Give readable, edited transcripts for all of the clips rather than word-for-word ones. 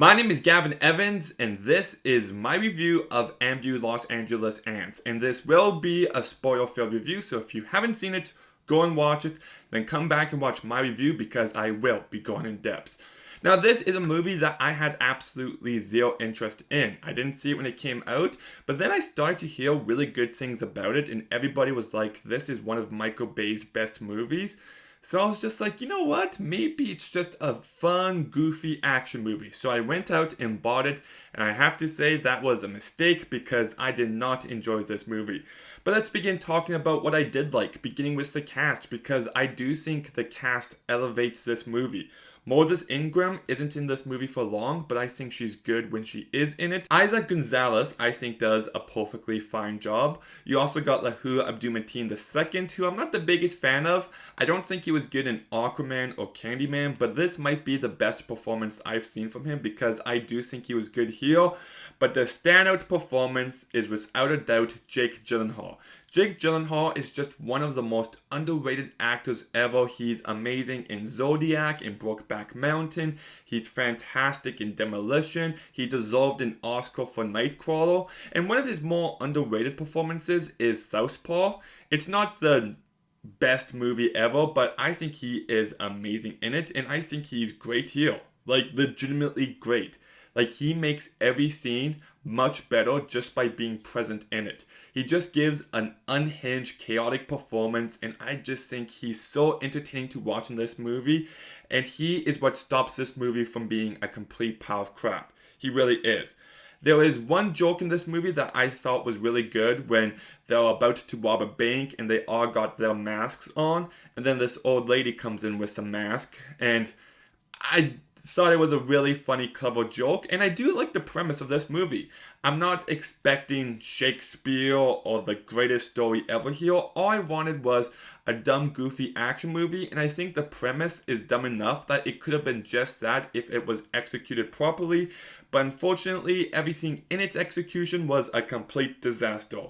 My name is Gavin Evans, and this is my review of MU Los Angeles Ants. And this will be a spoiler-filled review, so if you haven't seen it, go and watch it, then come back and watch my review because I will be going in depth. Now, this is a movie that I had absolutely zero interest in. I didn't see it when it came out, but then I started to hear really good things about it, and everybody was like, this is one of Michael Bay's best movies. So I was just like, you know what? Maybe it's just a fun, goofy action movie. So I went out and bought it, and I have to say that was a mistake because I did not enjoy this movie. But let's begin talking about what I did like, beginning with the cast, because I do think the cast elevates this movie. Moses Ingram isn't in this movie for long, but I think she's good when she is in it. Isaac Gonzalez, I think, does a perfectly fine job. You also got Lahu Abdul-Mateen II, who I'm not the biggest fan of. I don't think he was good in Aquaman or Candyman, but this might be the best performance I've seen from him because I do think he was good here. But the standout performance is without a doubt Jake Gyllenhaal. Jake Gyllenhaal is just one of the most underrated actors ever. He's amazing in Zodiac, in Brokeback Mountain. He's fantastic in Demolition. He deserved an Oscar for Nightcrawler. And one of his more underrated performances is Southpaw. It's not the best movie ever, but I think he is amazing in it. And I think he's great here. Like, legitimately great. Like, he makes every scene much better just by being present in it. He just gives an unhinged, chaotic performance, and I just think he's so entertaining to watch in this movie, and he is what stops this movie from being a complete pile of crap. He really is. There is one joke in this movie that I thought was really good when they're about to rob a bank and they all got their masks on, and then this old lady comes in with a mask, and I thought it was a really funny, clever joke, and I do like the premise of this movie. I'm not expecting Shakespeare or the greatest story ever here. All I wanted was a dumb, goofy action movie, and I think the premise is dumb enough that it could have been just that if it was executed properly, but unfortunately, everything in its execution was a complete disaster.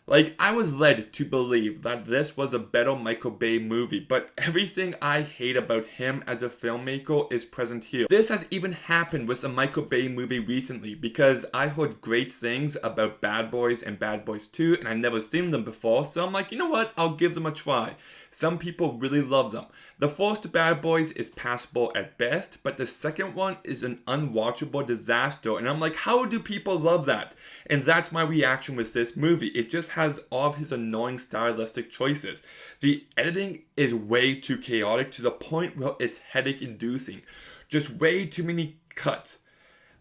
Like, I was led to believe that this was a better Michael Bay movie, but everything I hate about him as a filmmaker is present here. This has even happened with a Michael Bay movie recently, because I heard great things about Bad Boys and Bad Boys 2, and I've never seen them before, so I'm like, you know what, I'll give them a try. Some people really love them. The first Bad Boys is passable at best, but the second one is an unwatchable disaster, and I'm like, how do people love that? And that's my reaction with this movie. It just has all of his annoying stylistic choices. The editing is way too chaotic to the point where it's headache-inducing. Just way too many cuts.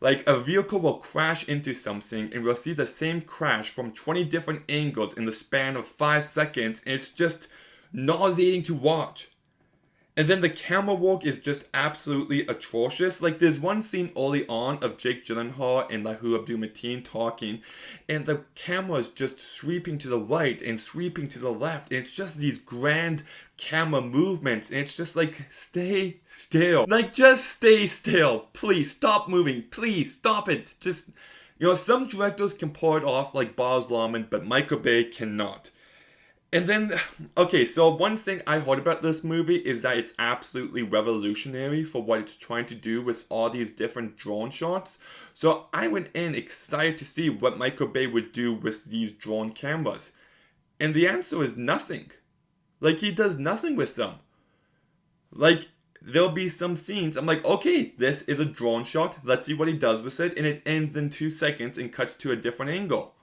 Like, a vehicle will crash into something and we'll see the same crash from 20 different angles in the span of 5 seconds, and it's just nauseating to watch. And then the camera work is just absolutely atrocious. Like, there's one scene early on of Jake Gyllenhaal and Lahu Abdul-Mateen talking, and the camera is just sweeping to the right and sweeping to the left, and it's just these grand camera movements, and it's just like, stay still. Like, just stay still. Please, stop moving. Please, stop it. Just, some directors can pull it off like Baz Luhrmann, but Michael Bay cannot. And then, okay, so one thing I heard about this movie is that it's absolutely revolutionary for what it's trying to do with all these different drone shots. So I went in excited to see what Michael Bay would do with these drone cameras. And the answer is nothing. Like, he does nothing with them. Like, there'll be some scenes, I'm like, okay, this is a drone shot, let's see what he does with it, and it ends in 2 seconds and cuts to a different angle.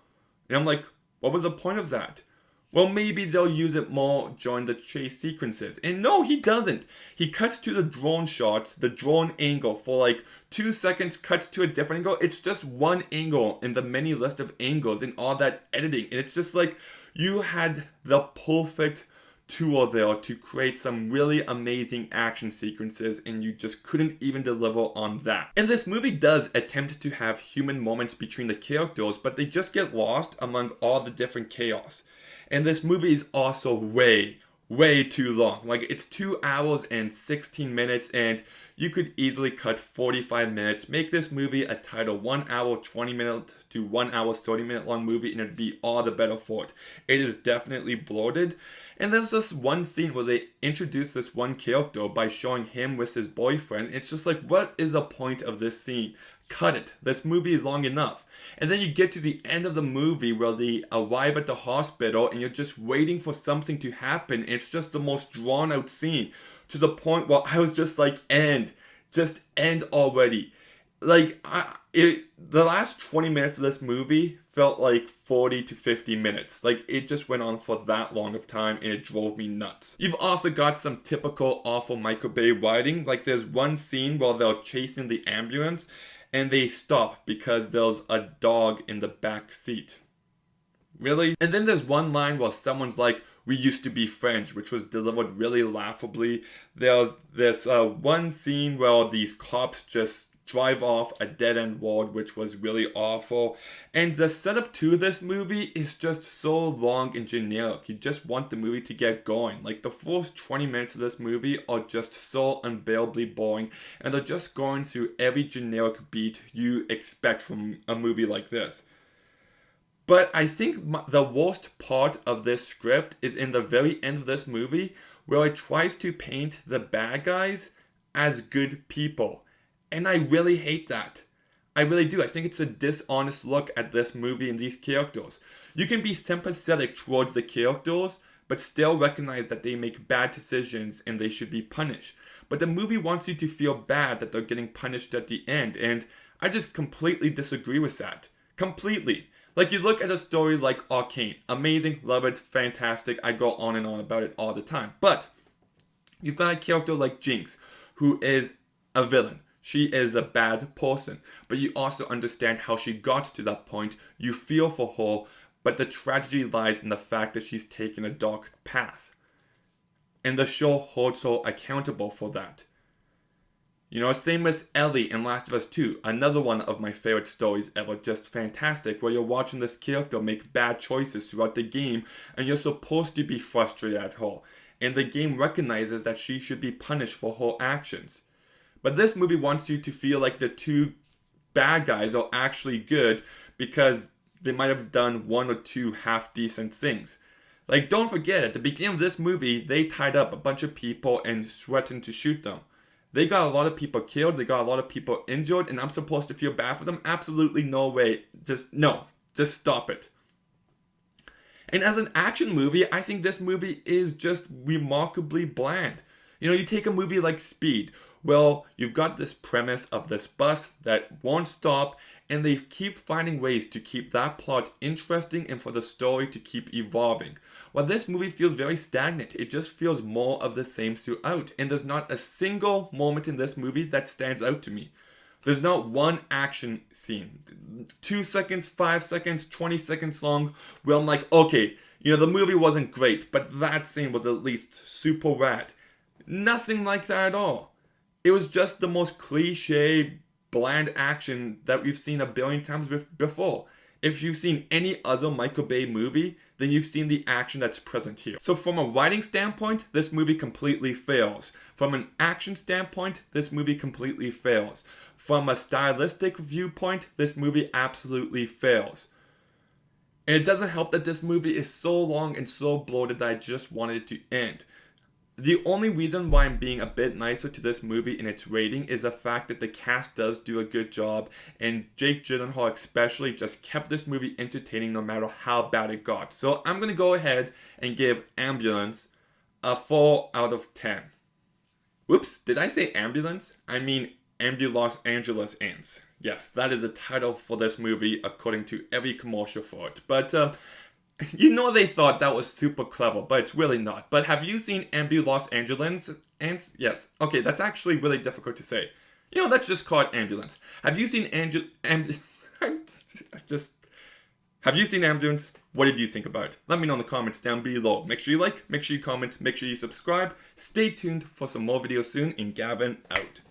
And I'm like, what was the point of that? Well, maybe they'll use it more during the chase sequences. And no, he doesn't. He cuts to the drone shots, the drone angle for like 2 seconds, cuts to a different angle. It's just one angle in the many list of angles and all that editing. And it's just like, you had the perfect tool there to create some really amazing action sequences, and you just couldn't even deliver on that. And this movie does attempt to have human moments between the characters, but they just get lost among all the different chaos. And this movie is also way too long. Like, it's 2 hours and 16 minutes, and you could easily cut 45 minutes, make this movie a title 1 hour 20 minute to 1 hour 30 minute long movie, and it'd be all the better for it. It is definitely bloated. And there's this one scene where they introduce this one character by showing him with his boyfriend. It's just like, what is the point of this scene? cut it. This movie is long enough. And then you get to the end of the movie where they arrive at the hospital and you're just waiting for something to happen. And it's just the most drawn out scene to the point where I was just like, just end already. Like, the last 20 minutes of this movie felt like 40 to 50 minutes. Like, it just went on for that long of time and it drove me nuts. You've also got some typical awful Michael Bay writing. Like, there's one scene where they're chasing the ambulance and they stop because there's a dog in the back seat. Really? And then there's one line where someone's like, "We used to be friends," which was delivered really laughably. There's this one scene where these cops just drive off a dead-end road, which was really awful. And the setup to this movie is just so long and generic. You just want the movie to get going. Like, the first 20 minutes of this movie are just so unbearably boring, and they're just going through every generic beat you expect from a movie like this. But I think the worst part of this script is in the very end of this movie, where it tries to paint the bad guys as good people. And I really hate that. I really do. I think it's a dishonest look at this movie and these characters. You can be sympathetic towards the characters, but still recognize that they make bad decisions and they should be punished. But the movie wants you to feel bad that they're getting punished at the end, and I just completely disagree with that. Completely. Like, you look at a story like Arcane. Amazing, love it, fantastic. I go on and on about it all the time. But you've got a character like Jinx, who is a villain. She is a bad person, but you also understand how she got to that point. You feel for her, but the tragedy lies in the fact that she's taken a dark path. And the show holds her accountable for that. You know, same as Ellie in Last of Us 2, another one of my favorite stories ever, just fantastic, where you're watching this character make bad choices throughout the game, and you're supposed to be frustrated at her, and the game recognizes that she should be punished for her actions. But this movie wants you to feel like the two bad guys are actually good because they might have done one or two half-decent things. Like, don't forget, at the beginning of this movie, they tied up a bunch of people and threatened to shoot them. They got a lot of people killed, they got a lot of people injured, and I'm supposed to feel bad for them? Absolutely no way. Just stop it. And as an action movie, I think this movie is just remarkably bland. You know, you take a movie like Speed. Well, you've got this premise of this bus that won't stop, and they keep finding ways to keep that plot interesting and for the story to keep evolving. While this movie feels very stagnant, it just feels more of the same throughout, and there's not a single moment in this movie that stands out to me. There's not one action scene, 2 seconds, 5 seconds, 20 seconds long, where I'm like, okay, you know, the movie wasn't great, but that scene was at least super rad. Nothing like that at all. It was just the most cliche, bland action that we've seen a billion times before. If you've seen any other Michael Bay movie, then you've seen the action that's present here. So from a writing standpoint, this movie completely fails. From an action standpoint, this movie completely fails. From a stylistic viewpoint, this movie absolutely fails. And it doesn't help that this movie is so long and so bloated that I just wanted it to end. The only reason why I'm being a bit nicer to this movie in its rating is the fact that the cast does do a good job, and Jake Gyllenhaal especially just kept this movie entertaining no matter how bad it got. So I'm going to go ahead and give Ambulance a 4 out of 10. Whoops, did I say ambulance? I mean Los Angeles Ants. Yes, that is the title for this movie according to every commercial for it. But you know they thought that was super clever, but it's really not. But have you seen Los Angeles Ants? Yes. Okay, that's actually really difficult to say. You know, let's just call it Ambulance. Have you seen Have you seen Ambulance? What did you think about it? Let me know in the comments down below. Make sure you like, make sure you comment, make sure you subscribe. Stay tuned for some more videos soon, and Gavin out.